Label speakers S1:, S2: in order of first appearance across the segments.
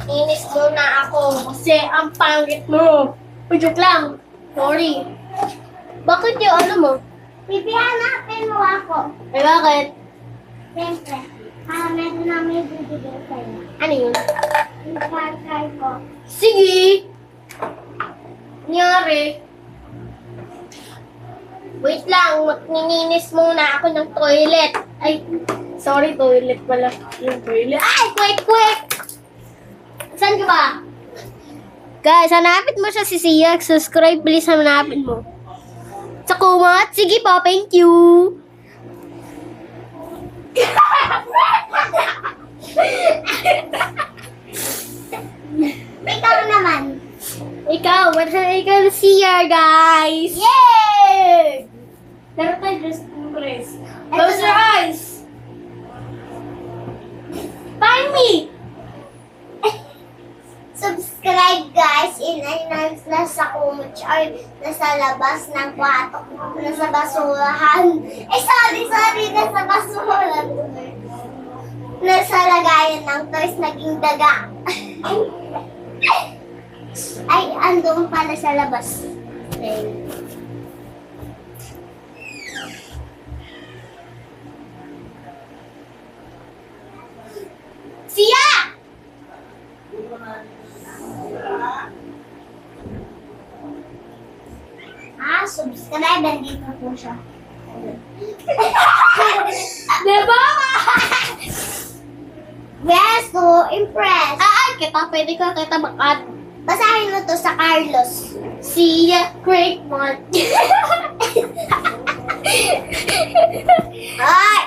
S1: Inis muna ako kasi ang pangit mo. Joke lang. Sorry. Bakit yung ano mo?
S2: Pipihanapin mo ako.
S1: Eh, bakit?
S2: Siyempre, meron na may bibigay sa'yo.
S1: Ano yun?
S2: Yung partner ko.
S1: Sige! Nangyari. Wait lang, nininis muna ako ng toilet. Ay, sorry, toilet pala. Yung toilet. Ay, quick! Saan ka ba? Guys, hanapin mo siya si Sia. Subscribe, please, hanapin mo. Sa kumot? Sige po, thank you.
S2: Ikaw naman.
S1: Ikaw si Sia, guys.
S2: Yay!
S1: Laro tayo just impress. Close your eyes. Find me.
S2: Subscribe guys in nasa kumot or nasa labas ng kwarto, nasa basurahan. Sorry, nasa basurahan. Nasa lagayan ng toys naging daga. Ay, andun pala sa labas. Okay. Sia! Subscribe, nandito po siya.
S1: Diba?
S2: Yes, so impressed.
S1: Pwede ka kita makat.
S2: Basahin mo to sa Carlos.
S1: Sia, great one.
S2: Ay!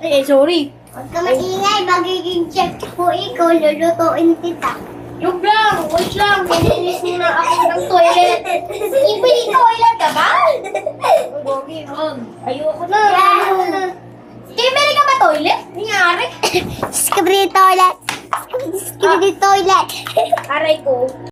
S1: Eh, sorry.
S2: Huwag ka maingay, magiging check ko ikaw, lulutuin kita.
S1: Yung lang, wait lang. Nilinis muna ako ng toilet. Ipili toilet ka ba? Gogi, ayoko na. Kimili ka ba toilet? Nangyari?
S2: Skibidi toilet. Skibidi toilet.
S1: Aray ko.